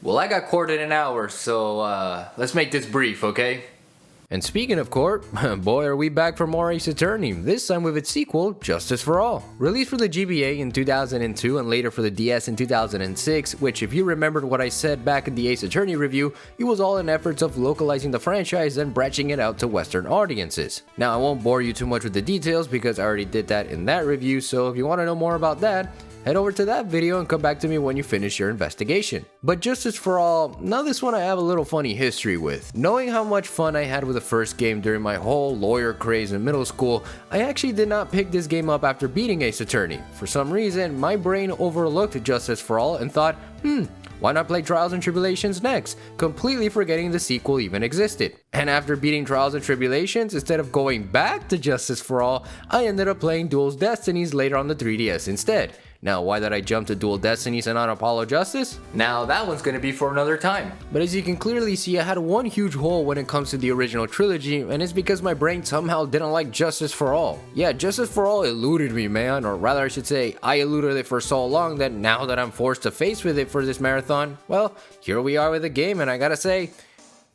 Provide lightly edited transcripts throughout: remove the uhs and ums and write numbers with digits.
Well, I got court in an hour, so let's make this brief, okay? And speaking of court, boy are we back for more Ace Attorney, this time with its sequel, Justice for All. Released for the GBA in 2002 and later for the DS in 2006, which if you remembered what I said back in the Ace Attorney review, it was all in efforts of localizing the franchise and branching it out to Western audiences. Now I won't bore you too much with the details because I already did that in that review, so if you want to know more about that, head over to that video and come back to me when you finish your investigation. But Justice for All, now this one I have a little funny history with. Knowing how much fun I had with the first game during my whole lawyer craze in middle school, I actually did not pick this game up after beating Ace Attorney. For some reason, my brain overlooked Justice for All and thought, why not play Trials and Tribulations next? Completely forgetting the sequel even existed. And after beating Trials and Tribulations, instead of going back to Justice for All, I ended up playing Dual Destinies later on the 3DS instead. Now, why did I jump to Dual Destinies and not Apollo Justice? Now, that one's gonna be for another time. But as you can clearly see, I had one huge hole when it comes to the original trilogy, and it's because my brain somehow didn't like Justice for All. Yeah, Justice for All eluded me, man, or rather I should say, I eluded it for so long that now that I'm forced to face with it for this marathon, well, here we are with the game, and I gotta say,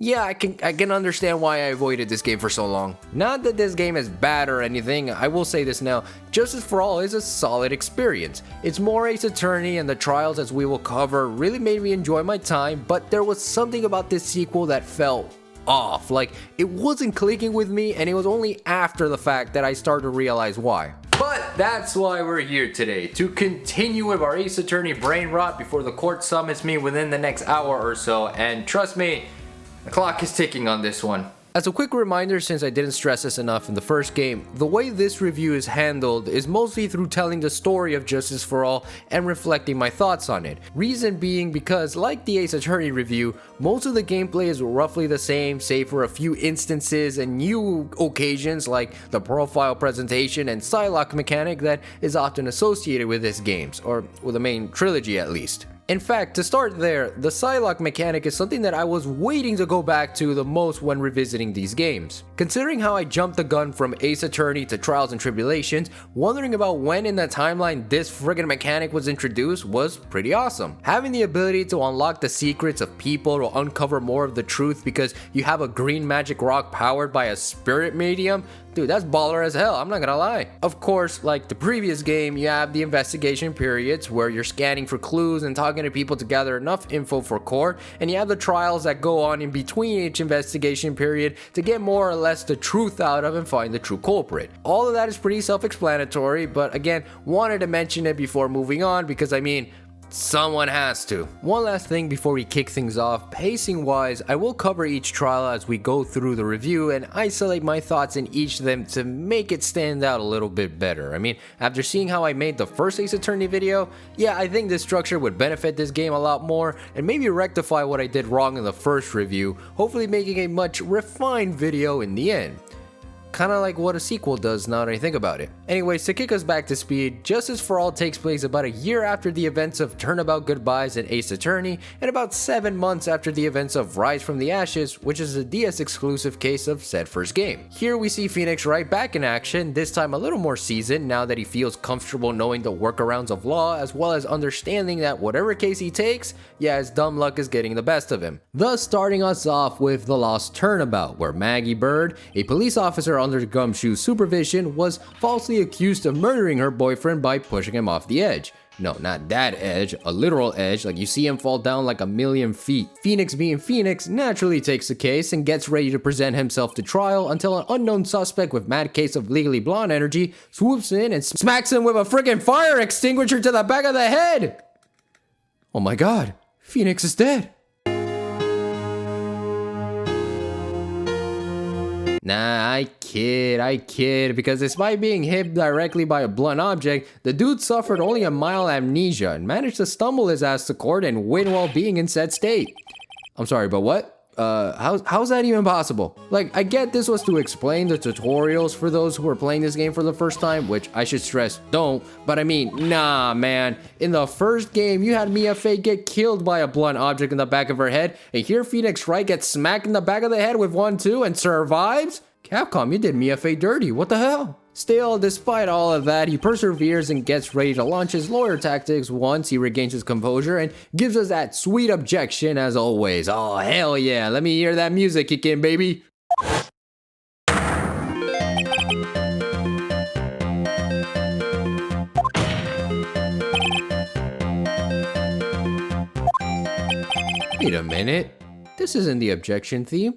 yeah, I can understand why I avoided this game for so long. Not that this game is bad or anything, I will say this now, Justice for All is a solid experience. It's more Ace Attorney, and the trials, as we will cover, really made me enjoy my time, but there was something about this sequel that felt off. Like, it wasn't clicking with me, and it was only after the fact that I started to realize why. But that's why we're here today, to continue with our Ace Attorney brain rot before the court summons me within the next hour or so, and trust me, the clock is ticking on this one. As a quick reminder, since I didn't stress this enough in the first game, the way this review is handled is mostly through telling the story of Justice for All and reflecting my thoughts on it. Reason being because, like the Ace Attorney review, most of the gameplay is roughly the same, save for a few instances and new occasions like the profile presentation and Psylocke mechanic that is often associated with these games, or with the main trilogy at least. In fact, to start there, the Psylocke mechanic is something that I was waiting to go back to the most when revisiting these games. Considering how I jumped the gun from Ace Attorney to Trials and Tribulations, wondering about when in the timeline this friggin' mechanic was introduced was pretty awesome. Having the ability to unlock the secrets of people to uncover more of the truth because you have a green magic rock powered by a spirit medium, dude, that's baller as hell, I'm not gonna lie. Of course, like the previous game, you have the investigation periods where you're scanning for clues and talking to people to gather enough info for court, and you have the trials that go on in between each investigation period to get more or less the truth out of and find the true culprit. All of that is pretty self-explanatory, but again, wanted to mention it before moving on because I mean, someone has to. One last thing before we kick things off, pacing wise, I will cover each trial as we go through the review and isolate my thoughts in each of them to make it stand out a little bit better. I mean, after seeing how I made the first Ace Attorney video, yeah, I think this structure would benefit this game a lot more and maybe rectify what I did wrong in the first review, hopefully making a much refined video in the end. Kinda like what a sequel does now that I think about it. Anyways, to kick us back to speed, Justice for All takes place about a year after the events of Turnabout Goodbyes and Ace Attorney, and about 7 months after the events of Rise from the Ashes, which is a DS exclusive case of said first game. Here we see Phoenix Wright back in action, this time a little more seasoned now that he feels comfortable knowing the workarounds of law as well as understanding that whatever case he takes, yeah, his dumb luck is getting the best of him. Thus starting us off with the Lost Turnabout, where Maggie Bird, a police officer under Gumshoe's supervision, was falsely accused of murdering her boyfriend by pushing him off the edge. No, not that edge, a literal edge, like you see him fall down like a million feet. Phoenix being Phoenix naturally takes the case and gets ready to present himself to trial until an unknown suspect with mad case of Legally Blonde energy swoops in and smacks him with a freaking fire extinguisher to the back of the head! Oh my god, Phoenix is dead. Nah, I kid, because despite being hit directly by a blunt object, the dude suffered only a mild amnesia and managed to stumble his ass to court and win while being in said state. I'm sorry, but what? How's that even possible? Like, I get this was to explain the tutorials for those who are playing this game for the first time, which I should stress don't, but I mean, nah, man. In the first game, you had Mia Fey get killed by a blunt object in the back of her head, and here Phoenix Wright gets smacked in the back of the head with one too and survives? Capcom, you did Mia Fey dirty, what the hell? Still, despite all of that, he perseveres and gets ready to launch his lawyer tactics once he regains his composure and gives us that sweet objection as always. Oh, hell yeah, let me hear that music kick in, baby. Wait a minute, this isn't the objection theme.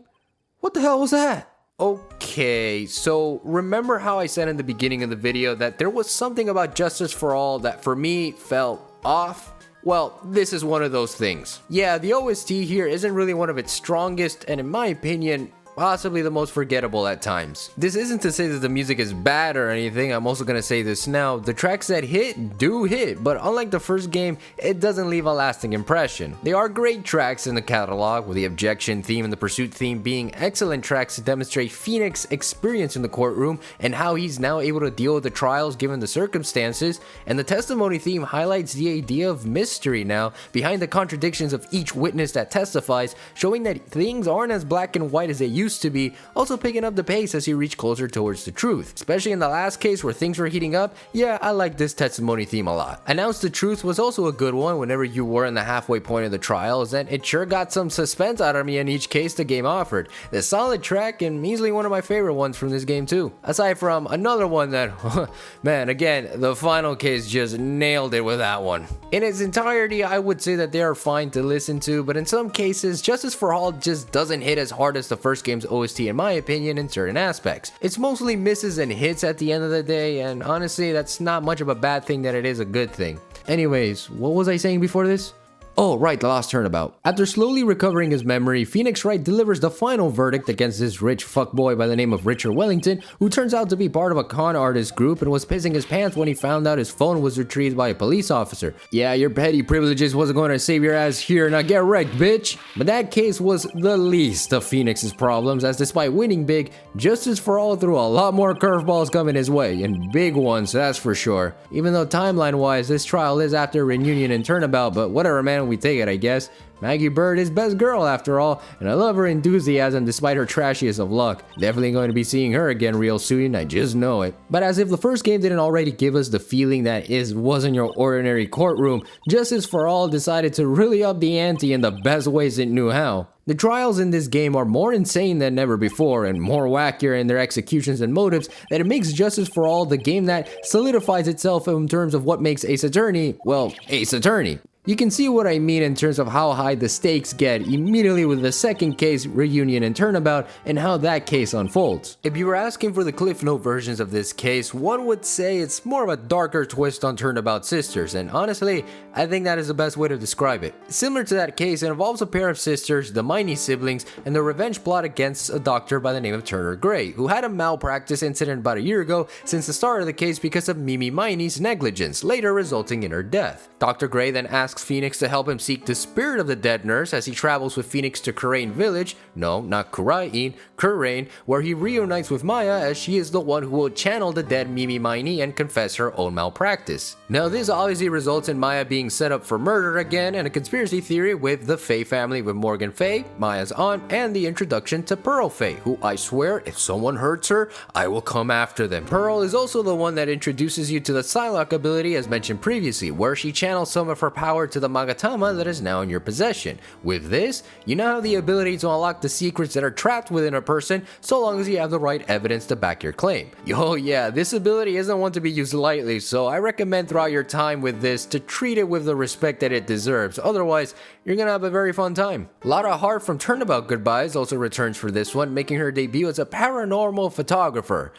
What the hell was that? Okay, so remember how I said in the beginning of the video that there was something about Justice for All that for me felt off? Well, this is one of those things. Yeah, the OST here isn't really one of its strongest, and in my opinion, possibly the most forgettable at times. This isn't to say that the music is bad or anything, I'm also gonna say this now. The tracks that hit do hit, but unlike the first game, it doesn't leave a lasting impression. They are great tracks in the catalog, with the objection theme and the pursuit theme being excellent tracks to demonstrate Phoenix's experience in the courtroom and how he's now able to deal with the trials given the circumstances, and the testimony theme highlights the idea of mystery now behind the contradictions of each witness that testifies, showing that things aren't as black and white as they used to be, also picking up the pace as you reach closer towards the truth. Especially in the last case where things were heating up, yeah, I like this testimony theme a lot. Announce the Truth was also a good one whenever you were in the halfway point of the trials, and it sure got some suspense out of me in each case the game offered. The solid track and easily one of my favorite ones from this game too. Aside from another one that, man, again, the final case just nailed it with that one. In its entirety, I would say that they are fine to listen to, but in some cases, Justice for All just doesn't hit as hard as the first game's OST in my opinion in certain aspects. It's mostly misses and hits at the end of the day, and honestly that's not much of a bad thing that it is a good thing. Anyways, what was I saying before this? Oh, right, the Lost Turnabout. After slowly recovering his memory, Phoenix Wright delivers the final verdict against this rich fuckboy by the name of Richard Wellington, who turns out to be part of a con artist group and was pissing his pants when he found out his phone was retrieved by a police officer. Yeah, your petty privileges wasn't going to save your ass here, now get wrecked, bitch! But that case was the least of Phoenix's problems, as despite winning big, Justice for All threw a lot more curveballs coming his way, and big ones, that's for sure. Even though timeline-wise, this trial is after Reunion and Turnabout, but whatever, man, we take it, I guess. Maggie Bird is best girl after all, and I love her enthusiasm despite her trashiest of luck. Definitely going to be seeing her again real soon, I just know it. But as if the first game didn't already give us the feeling that it wasn't your ordinary courtroom, Justice for All decided to really up the ante in the best ways it knew how. The trials in this game are more insane than ever before and more wackier in their executions and motives that it makes Justice for All the game that solidifies itself in terms of what makes Ace Attorney, well, Ace Attorney. You can see what I mean in terms of how high the stakes get immediately with the second case, Reunion and Turnabout, and how that case unfolds. If you were asking for the Cliff Note versions of this case, one would say it's more of a darker twist on Turnabout sisters, and honestly, I think that is the best way to describe it. Similar to that case, it involves a pair of sisters, the Miney siblings, and the revenge plot against a doctor by the name of Turner Gray, who had a malpractice incident about a year ago since the start of the case because of Mimi Miney's negligence, later resulting in her death. Dr. Gray then asks Phoenix to help him seek the spirit of the dead nurse as he travels with Phoenix to Kurain village, no, not Kurain, Kurain, where he reunites with Maya as she is the one who will channel the dead Mimi Miney and confess her own malpractice. Now this obviously results in Maya being set up for murder again and a conspiracy theory with the Faye family with Morgan Faye, Maya's aunt, and the introduction to Pearl Faye, who I swear if someone hurts her, I will come after them. Pearl is also the one that introduces you to the Psylocke ability as mentioned previously, where she channels some of her power to the Magatama that is now in your possession. With this, you now have the ability to unlock the secrets that are trapped within a person so long as you have the right evidence to back your claim. Yo, yeah, this ability isn't one to be used lightly, so I recommend throughout your time with this to treat it with the respect that it deserves, otherwise you're gonna have a very fun time. Lara Hart from Turnabout Goodbyes also returns for this one, making her debut as a paranormal photographer,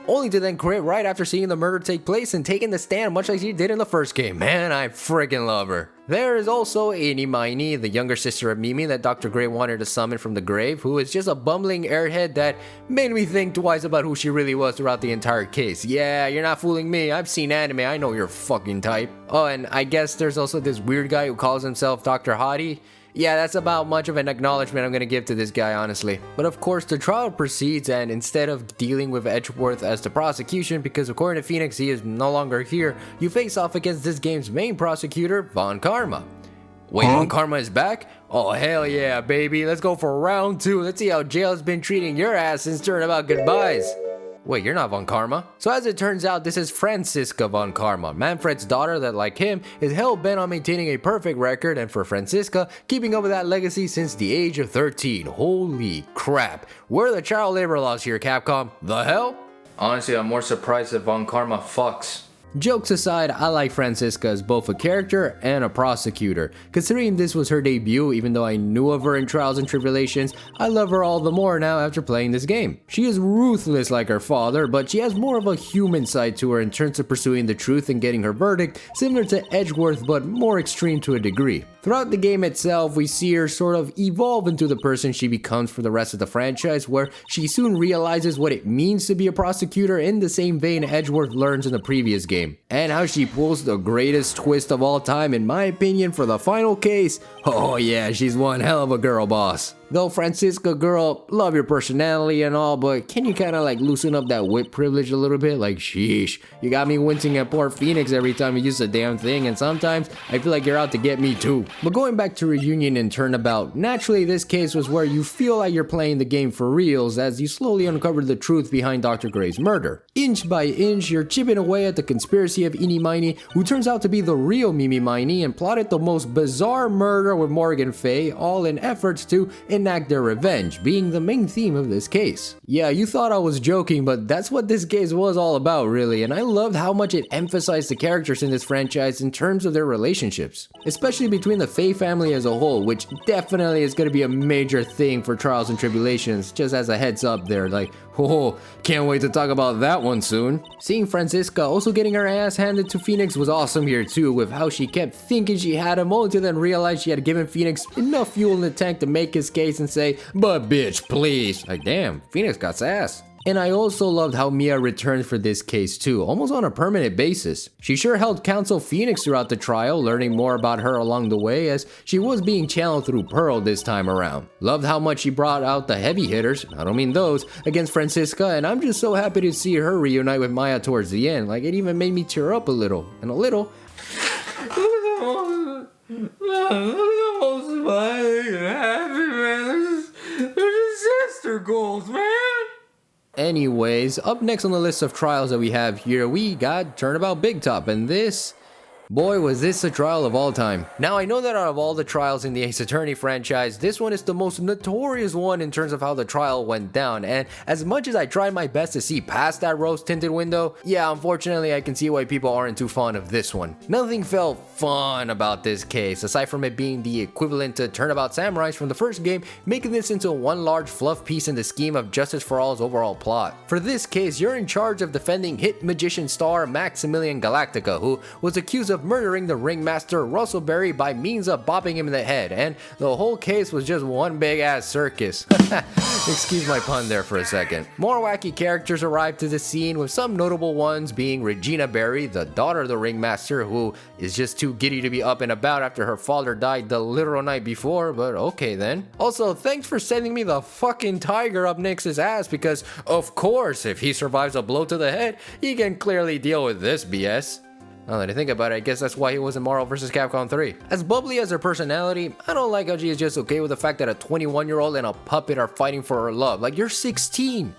only to then quit right after seeing the murder take place and taking the stand much like she did in the first game. Man, I friggin' love her. There is also Annie Miney, the younger sister of Mimi that Dr. Gray wanted to summon from the grave, who is just a bumbling airhead that made me think twice about who she really was throughout the entire case. Yeah, you're not fooling me, I've seen anime, I know your fucking type. Oh, and I guess there's also this weird guy who calls himself Dr. Hottie. Yeah, that's about much of an acknowledgement I'm gonna give to this guy, honestly. But of course, the trial proceeds, and instead of dealing with Edgeworth as the prosecution, because according to Phoenix, he is no longer here, you face off against this game's main prosecutor, Von Karma. Wait, Von Karma is back? Oh, hell yeah, baby. Let's go for round 2. Let's see how jail's been treating your ass since Turnabout Goodbyes. Wait, you're not Von Karma? So as it turns out, this is Franziska Von Karma, Manfred's daughter that, like him, is hell-bent on maintaining a perfect record, and for Franziska, keeping up with that legacy since the age of 13. Holy crap. Where are the child labor laws here, Capcom? The hell? Honestly, I'm more surprised that Von Karma fucks. Jokes aside, I like Franziska as both a character and a prosecutor. Considering this was her debut, even though I knew of her in Trials and Tribulations, I love her all the more now after playing this game. She is ruthless like her father, but she has more of a human side to her in terms of pursuing the truth and getting her verdict, similar to Edgeworth but more extreme to a degree. Throughout the game itself, we see her sort of evolve into the person she becomes for the rest of the franchise, where she soon realizes what it means to be a prosecutor in the same vein Edgeworth learns in the previous game. And how she pulls the greatest twist of all time, in my opinion, for the final case. Oh yeah, she's one hell of a girl boss. Though Franziska girl, love your personality and all, but can you kinda like loosen up that whip privilege a little bit? Like sheesh, you got me wincing at poor Phoenix every time you use the damn thing, and sometimes I feel like you're out to get me too. But going back to Reunion and Turnabout, naturally this case was where you feel like you're playing the game for reals as you slowly uncover the truth behind Dr. Gray's murder. Inch by inch, you're chipping away at the conspiracy of Eenie Miney, who turns out to be the real Mimi Miney and plotted the most bizarre murder with Morgan Fay, all in efforts to enact their revenge, being the main theme of this case. Yeah, you thought I was joking, but that's what this case was all about really, and I loved how much it emphasized the characters in this franchise in terms of their relationships, especially between the Fay family as a whole, which definitely is going to be a major thing for Trials and Tribulations, just as a heads up there, like, oh, can't wait to talk about that one soon. Seeing Franziska also getting her ass handed to Phoenix was awesome here too, with how she kept thinking she had him only to then realize she had given Phoenix enough fuel in the tank to make his case and say, "But bitch, please." Like damn, Phoenix got sass. And I also loved how Mia returned for this case too, almost on a permanent basis. She sure helped counsel Phoenix throughout the trial, learning more about her along the way as she was being channeled through Pearl this time around. Loved how much she brought out the heavy hitters, I don't mean those, against Franziska, and I'm just so happy to see her reunite with Maya towards the end. Like it even made me tear up a little, and a little. Sister goals, man. Anyways, up next on the list of trials that we have here, we got Turnabout Big Top, and this, boy, was this a trial of all time. Now, I know that out of all the trials in the Ace Attorney franchise, this one is the most notorious one in terms of how the trial went down, and as much as I tried my best to see past that rose-tinted window, yeah, unfortunately, I can see why people aren't too fond of this one. Nothing felt fun about this case, aside from it being the equivalent to Turnabout Samurais from the first game, making this into one large fluff piece in the scheme of Justice for All's overall plot. For this case, you're in charge of defending hit magician star Maximilian Galactica, who was accused of murdering the ringmaster Russell Berry by means of bopping him in the head, and the whole case was just one big ass circus. Excuse my pun there for a second. More wacky characters arrived to the scene, with some notable ones being Regina Berry, the daughter of the ringmaster, who is just too giddy to be up and about after her father died the literal night before, but okay then. Also, thanks for sending me the fucking tiger up Nix's ass, because of course, if he survives a blow to the head, he can clearly deal with this BS. Now that I think about it, I guess that's why he was in Marvel vs. Capcom 3. As bubbly as her personality, I don't like how she is just okay with the fact that a 21-year-old and a puppet are fighting for her love. Like, you're 16.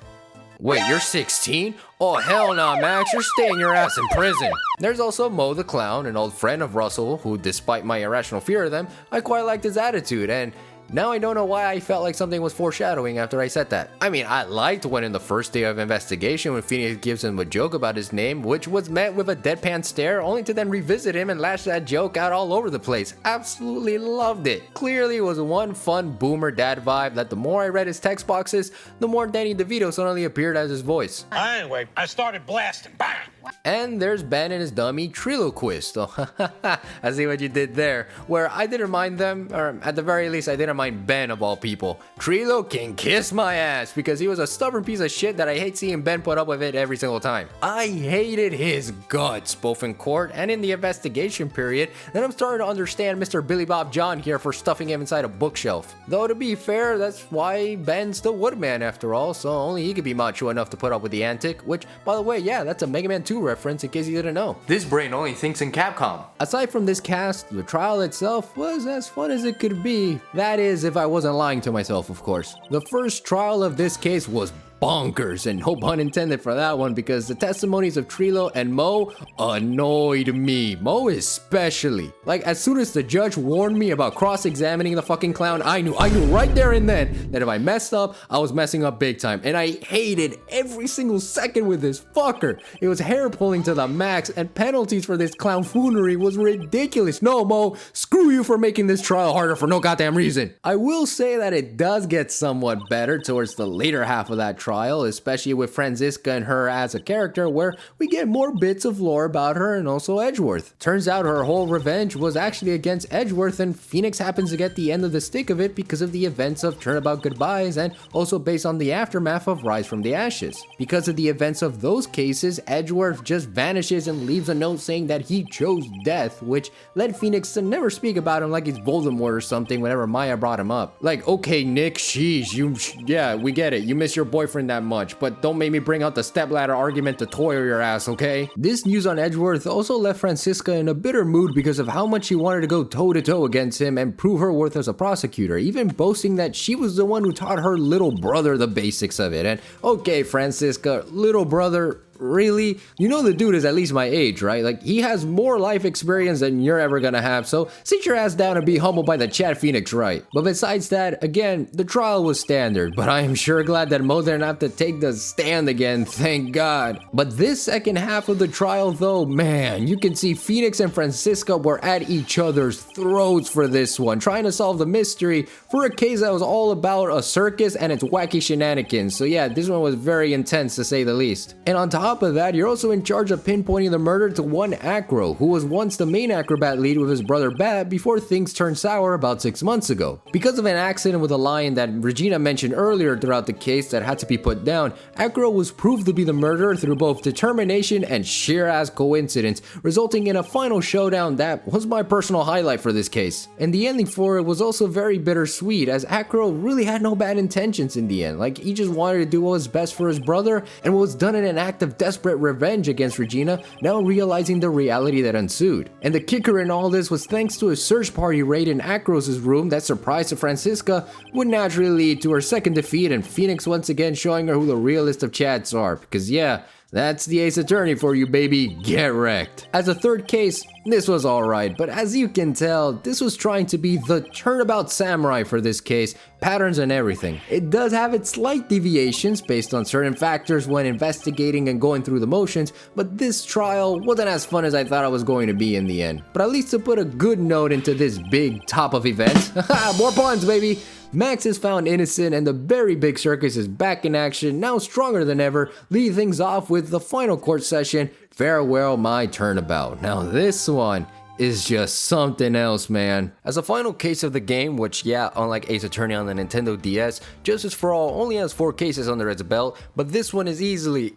Wait, you're 16? Oh hell nah, Max, you're staying your ass in prison. There's also Mo the Clown, an old friend of Russell, who despite my irrational fear of them, I quite liked his attitude, and now I don't know why I felt like something was foreshadowing after I said that. I mean, I liked when in the first day of investigation when Phoenix gives him a joke about his name, which was met with a deadpan stare, only to then revisit him and lash that joke out all over the place. Absolutely loved it. Clearly it was one fun boomer dad vibe that the more I read his text boxes, the more Danny DeVito suddenly appeared as his voice. Anyway, I started blasting. Bang! And there's Ben and his dummy Triloquist. Oh, I see what you did there. Where I didn't mind them, or at the very least I didn't mind Ben of all people. Trilo can kiss my ass because he was a stubborn piece of shit that I hate seeing Ben put up with it every single time. I hated his guts, both in court and in the investigation period, and I'm starting to understand Mr. Billy Bob John here for stuffing him inside a bookshelf. Though to be fair, that's why Ben's the Woodman after all, so only he could be macho enough to put up with the antic, which, by the way, yeah, that's a Mega Man 2 reference in case you didn't know. This brain only thinks in Capcom. Aside from this cast, the trial itself was as fun as it could be. That is, if I wasn't lying to myself, of course. The first trial of this case was bonkers, and no pun intended for that one, because the testimonies of Trilo and Mo annoyed me. Mo especially. Like, as soon as the judge warned me about cross-examining the fucking clown, I knew right there and then that if I messed up, I was messing up big time, and I hated every single second with this fucker. It was hair pulling to the max, and penalties for this clownfoonery was ridiculous. No, Mo, screw you for making this trial harder for no goddamn reason. I will say that it does get somewhat better towards the later half of that trial, especially with Franziska and her as a character, where we get more bits of lore about her and also Edgeworth. Turns out her whole revenge was actually against Edgeworth, and Phoenix happens to get the end of the stick of it because of the events of Turnabout Goodbyes, and also based on the aftermath of Rise from the Ashes. Because of the events of those cases, Edgeworth just vanishes and leaves a note saying that he chose death, which led Phoenix to never speak about him like he's Voldemort or something whenever Maya brought him up. Like, okay, Nick, sheesh, yeah, we get it. You miss your boyfriend that much, but don't make me bring out the stepladder argument to toy your ass, okay? This news on Edgeworth also left Franziska in a bitter mood because of how much she wanted to go toe-to-toe against him and prove her worth as a prosecutor, even boasting that she was the one who taught her little brother the basics of it. And okay, Franziska, little brother, really? You know the dude is at least my age, right? Like, he has more life experience than you're ever gonna have, so sit your ass down and be humbled by the Chad Phoenix Wright. But besides that, again, the trial was standard, but I am sure glad that Mo didn't have to take the stand again, thank God. But this second half of the trial though, man, you can see Phoenix and Franziska were at each other's throats for this one, trying to solve the mystery for a case that was all about a circus and its wacky shenanigans. So yeah, this one was very intense to say the least. And on top of that, you're also in charge of pinpointing the murder to one acro, who was once the main acrobat lead with his brother Bat before things turned sour about 6 months ago. Because of an accident with a lion that Regina mentioned earlier throughout the case that had to be put down, Acro was proved to be the murderer through both determination and sheer ass coincidence, resulting in a final showdown that was my personal highlight for this case. And the ending for it was also very bittersweet, as Acro really had no bad intentions in the end. Like, he just wanted to do what was best for his brother, and was done in an act of desperate revenge against Regina, now realizing the reality that ensued. And the kicker in all this was thanks to a search party raid in Acros' room that surprise to Franziska would naturally lead to her second defeat, and Phoenix once again showing her who the realest of Chads are, because yeah, that's the Ace Attorney for you, baby. Get wrecked. As a third case, this was alright, but as you can tell, this was trying to be the Turnabout Samurai for this case, patterns and everything. It does have its slight deviations based on certain factors when investigating and going through the motions, but this trial wasn't as fun as I thought it was going to be in the end. But at least to put a good note into this big top of events, more puns, baby! Max is found innocent, and the very big circus is back in action, now stronger than ever, leading things off with the final court session, Farewell My Turnabout. Now this one is just something else, man. As a final case of the game, which yeah, unlike Ace Attorney on the Nintendo DS, Justice for All only has 4 cases under its belt, but this one is easily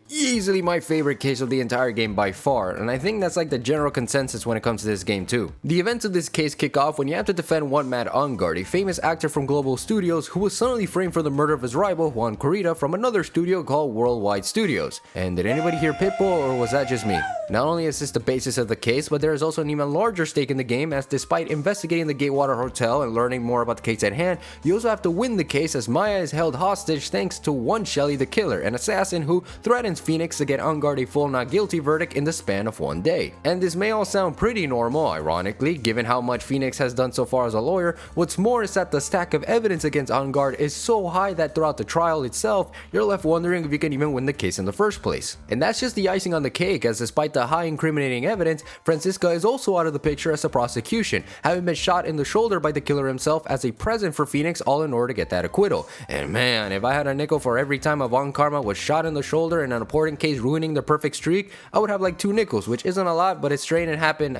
my favorite case of the entire game by far, and I think that's like the general consensus when it comes to this game too. The events of this case kick off when you have to defend one Matt Ungard, a famous actor from Global Studios who was suddenly framed for the murder of his rival Juan Corrida from another studio called Worldwide Studios. And did anybody hear Pitbull, or was that just me? Not only is this the basis of the case, but there is also an even larger stake in the game, as despite investigating the Gatewater Hotel and learning more about the case at hand, you also have to win the case, as Maya is held hostage thanks to one Shelly the Killer, an assassin who threatens Phoenix to get Ungard a full not guilty verdict in the span of one day. And this may all sound pretty normal, ironically, given how much Phoenix has done so far as a lawyer. What's more is that the stack of evidence against Ungard is so high that throughout the trial itself, you're left wondering if you can even win the case in the first place. And that's just the icing on the cake, as despite the high incriminating evidence, Franziska is also out of the picture as a prosecution, having been shot in the shoulder by the killer himself as a present for Phoenix, all in order to get that acquittal. And man, if I had a nickel for every time a Von Karma was shot in the shoulder in an important case ruining the perfect streak, I would have like 2 nickels, which isn't a lot, but it's strange and happened.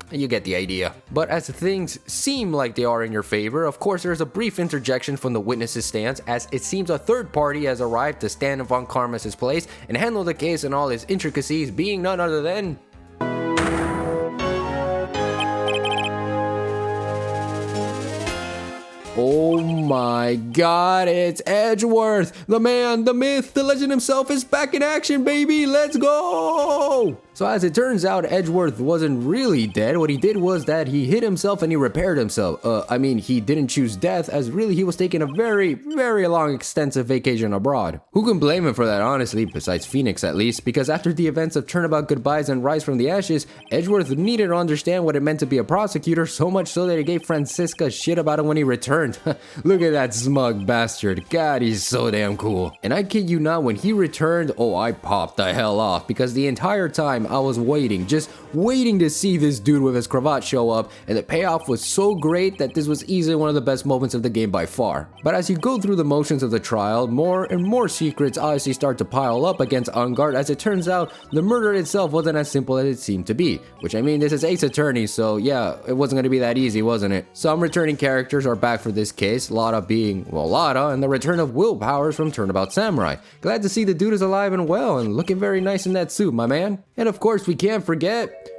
You get the idea. But as things seem like they are in your favor, of course there's a brief interjection from the witnesses' stands, as it seems a third party has arrived to stand in Von Karma's place and handle the case and all its intricacies, being none other than oh my god, it's Edgeworth! The man, the myth, the legend himself is back in action, baby! Let's go! So as it turns out, Edgeworth wasn't really dead. What he did was that he hit himself and he repaired himself. I mean, he didn't choose death, as really he was taking a very, very long extensive vacation abroad. Who can blame him for that, honestly, besides Phoenix at least, because after the events of Turnabout Goodbyes and Rise from the Ashes, Edgeworth needed to understand what it meant to be a prosecutor, so much so that he gave Franziska shit about it when he returned. Look at that smug bastard. God, he's so damn cool. And I kid you not, when he returned, oh, I popped the hell off, because the entire time I was waiting, just waiting to see this dude with his cravat show up, and the payoff was so great that this was easily one of the best moments of the game by far. But as you go through the motions of the trial, more and more secrets obviously start to pile up against Angard, as it turns out the murder itself wasn't as simple as it seemed to be. Which, I mean, this is Ace Attorney, so yeah, it wasn't going to be that easy, wasn't it? Some returning characters are back for this case, Lada being, well, Lada, and the return of Will Powers from Turnabout Samurai. Glad to see the dude is alive and well, and looking very nice in that suit, my man. And of course, we can't forget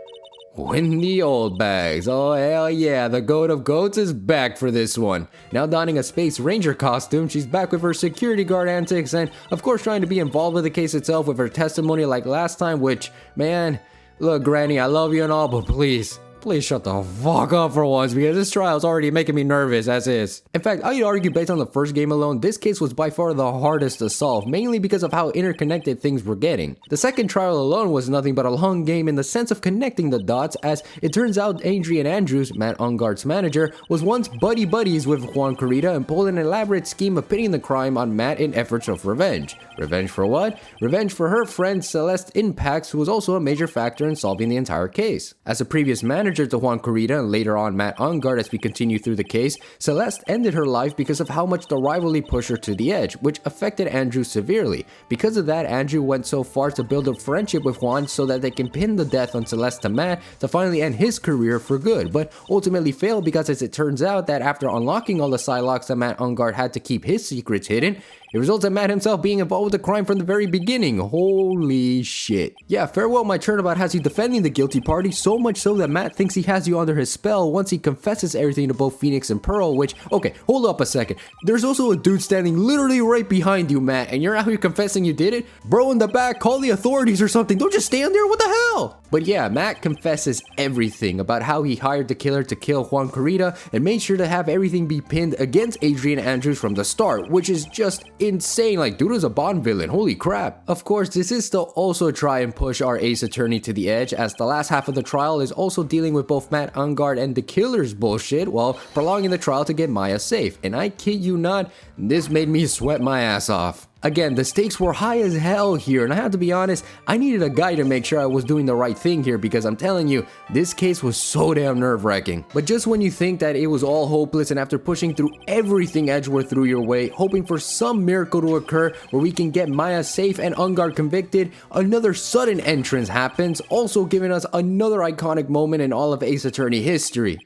Wendy Oldbags. Oh hell yeah, the goat of goats is back for this one. Now donning a Space Ranger costume, she's back with her security guard antics and of course trying to be involved with the case itself with her testimony like last time, which, man, look Granny, I love you and all, but please shut the fuck up for once, because this trial is already making me nervous as is. In fact, I'd argue based on the first game alone, this case was by far the hardest to solve, mainly because of how interconnected things were getting. The second trial alone was nothing but a long game in the sense of connecting the dots, as it turns out Adrian Andrews, Matt Ungard's manager, was once buddies with Juan Corrida and pulled an elaborate scheme of pitting the crime on Matt in efforts of revenge. Revenge for what? Revenge for her friend Celeste Impax, who was also a major factor in solving the entire case. As a previous manager to Juan Corrida and later on Matt Ungard as we continue through the case, Celeste ended her life because of how much the rivalry pushed her to the edge, which affected Andrew severely. Because of that, Andrew went so far to build a friendship with Juan so that they can pin the death on Celeste to Matt to finally end his career for good, but ultimately failed because as it turns out that after unlocking all the Psylocks that Matt Ungard had to keep his secrets hidden, it results in Matt himself being involved with the crime from the very beginning. Holy shit. Yeah, Farewell My Turnabout has you defending the guilty party, so much so that Matt thinks he has you under his spell once he confesses everything to both Phoenix and Pearl, which, okay, hold up a second. There's also a dude standing literally right behind you, Matt, and you're out here confessing you did it? Bro, in the back, call the authorities or something. Don't just stand there, what the hell? But yeah, Matt confesses everything about how he hired the killer to kill Juan Corrida and made sure to have everything be pinned against Adrian Andrews from the start, which is just insane. Like, dude is a Bond villain, holy crap. Of course, this is to also try and push our Ace Attorney to the edge, as the last half of the trial is also dealing with both Matt Ungard and the killer's bullshit while prolonging the trial to get Maya safe. And I kid you not, this made me sweat my ass off. Again, the stakes were high as hell here, and I have to be honest, I needed a guy to make sure I was doing the right thing here, because I'm telling you, this case was so damn nerve-wracking. But just when you think that it was all hopeless, and after pushing through everything Edgeworth threw your way, hoping for some miracle to occur where we can get Maya safe and Ungard convicted, another sudden entrance happens, also giving us another iconic moment in all of Ace Attorney history.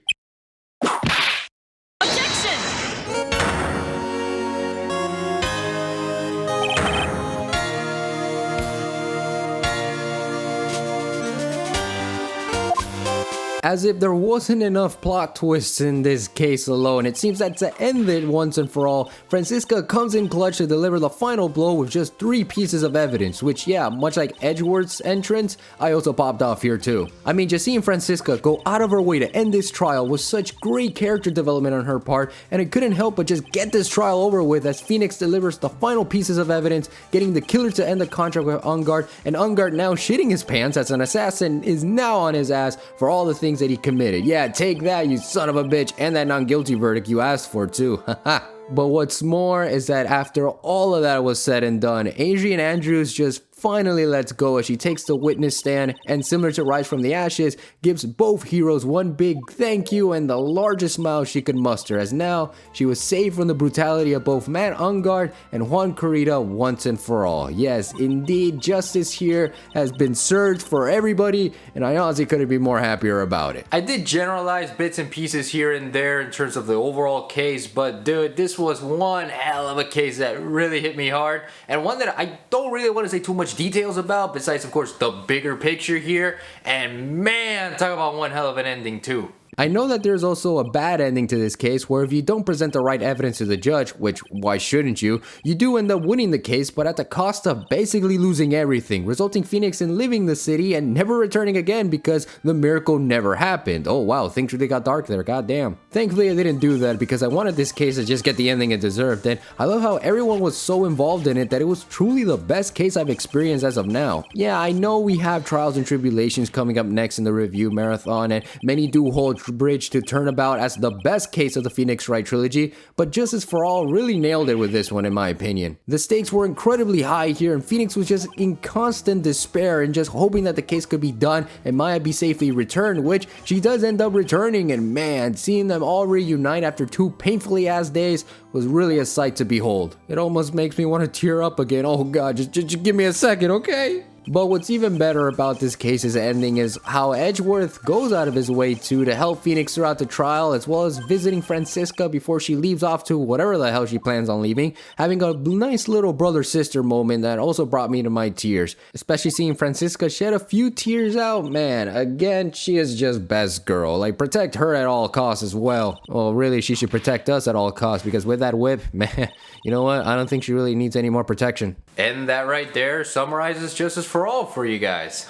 As if there wasn't enough plot twists in this case alone, it seems that to end it once and for all, Franziska comes in clutch to deliver the final blow with just 3 pieces of evidence, which yeah, much like Edgeworth's entrance, I also popped off here too. I mean, just seeing Franziska go out of her way to end this trial was such great character development on her part, and it couldn't help but just get this trial over with as Phoenix delivers the final pieces of evidence, getting the killer to end the contract with Ungard, and Ungard now shitting his pants as an assassin is now on his ass for all the things that he committed. Yeah, take that, you son of a bitch, and that non-guilty verdict you asked for too. Haha. But what's more is that after all of that was said and done, Adrian Andrews just finally lets go as she takes the witness stand and, similar to Rise from the Ashes, gives both heroes one big thank you and the largest smile she could muster, as now she was saved from the brutality of both Matt Ungard and Juan Corrida once and for all. Yes, indeed, justice here has been served for everybody, and I honestly couldn't be more happier about it. I did generalize bits and pieces here and there in terms of the overall case, but dude, this was one hell of a case that really hit me hard, and one that I don't really want to say too much details about, besides of course the bigger picture here. And man, talk about one hell of an ending too. I know that there's also a bad ending to this case where if you don't present the right evidence to the judge, which why shouldn't you do end up winning the case, but at the cost of basically losing everything, resulting Phoenix in leaving the city and never returning again because the miracle never happened. Oh wow, things really got dark there, goddamn. Thankfully I didn't do that because I wanted this case to just get the ending it deserved, and I love how everyone was so involved in it that it was truly the best case I've experienced as of now. Yeah, I know we have Trials and Tribulations coming up next in the review marathon, and many do hold bridge to Turnabout as the best case of the Phoenix Wright trilogy, but Justice for All really nailed it with this one in my opinion. The stakes were incredibly high here, and Phoenix was just in constant despair and just hoping that the case could be done and Maya be safely returned, which she does end up returning, and man, seeing them all reunite after 2 painfully ass days was really a sight to behold. It almost makes me want to tear up again. Oh god, just give me a second, okay? But what's even better about this case's ending is how Edgeworth goes out of his way to help Phoenix throughout the trial, as well as visiting Franziska before she leaves off to whatever the hell she plans on leaving, having a nice little brother-sister moment that also brought me to my tears. Especially seeing Franziska shed a few tears out, man, again, she is just best girl. Like, protect her at all costs as well. Well, really, she should protect us at all costs, because with that whip, man, you know what, I don't think she really needs any more protection. And that right there summarizes Justice for All for you guys.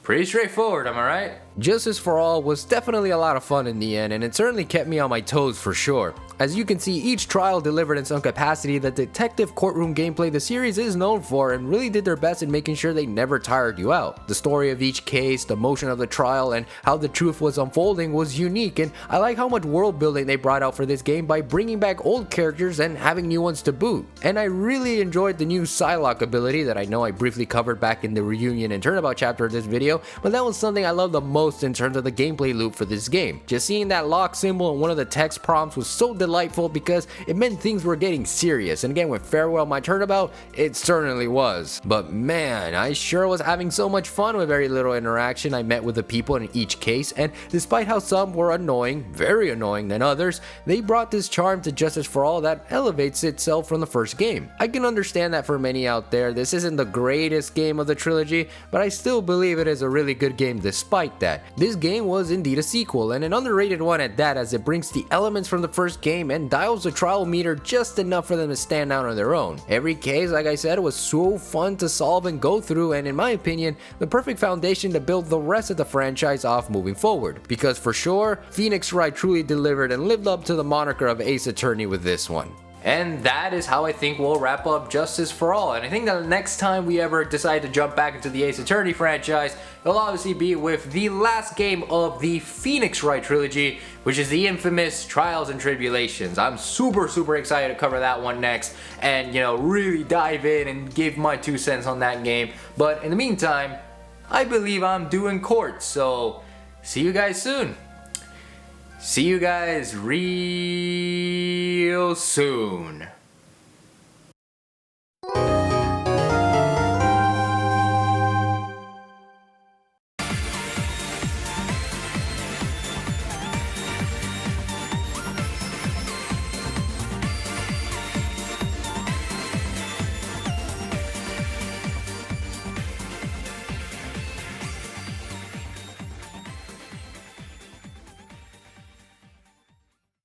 Pretty straightforward, am I right? Justice for All was definitely a lot of fun in the end, and it certainly kept me on my toes for sure. As you can see, each trial delivered in some capacity the detective courtroom gameplay the series is known for, and really did their best in making sure they never tired you out. The story of each case, the motion of the trial, and how the truth was unfolding was unique, and I like how much world building they brought out for this game by bringing back old characters and having new ones to boot. And I really enjoyed the new Psylocke ability that I know I briefly covered back in the reunion and Turnabout chapter of this video, but that was something I loved the most in terms of the gameplay loop for this game. Just seeing that lock symbol in one of the text prompts was so delightful because it meant things were getting serious, and again with Farewell My Turnabout, it certainly was. But man, I sure was having so much fun with very little interaction I met with the people in each case, and despite how some were annoying, very annoying than others, they brought this charm to Justice for All that elevates itself from the first game. I can understand that for many out there, this isn't the greatest game of the trilogy, but I still believe it is a really good game despite that. This game was indeed a sequel, and an underrated one at that, as it brings the elements from the first game and dials the trial meter just enough for them to stand out on their own. Every case, like I said, was so fun to solve and go through, and in my opinion, the perfect foundation to build the rest of the franchise off moving forward. Because for sure, Phoenix Wright truly delivered and lived up to the moniker of Ace Attorney with this one. And that is how I think we'll wrap up Justice for All. And I think that the next time we ever decide to jump back into the Ace Attorney franchise, it'll obviously be with the last game of the Phoenix Wright trilogy, which is the infamous Trials and Tribulations. I'm super excited to cover that one next and, you know, really dive in and give my 2 cents on that game. But in the meantime, I believe I'm doing court, so see you guys soon. See you guys real soon.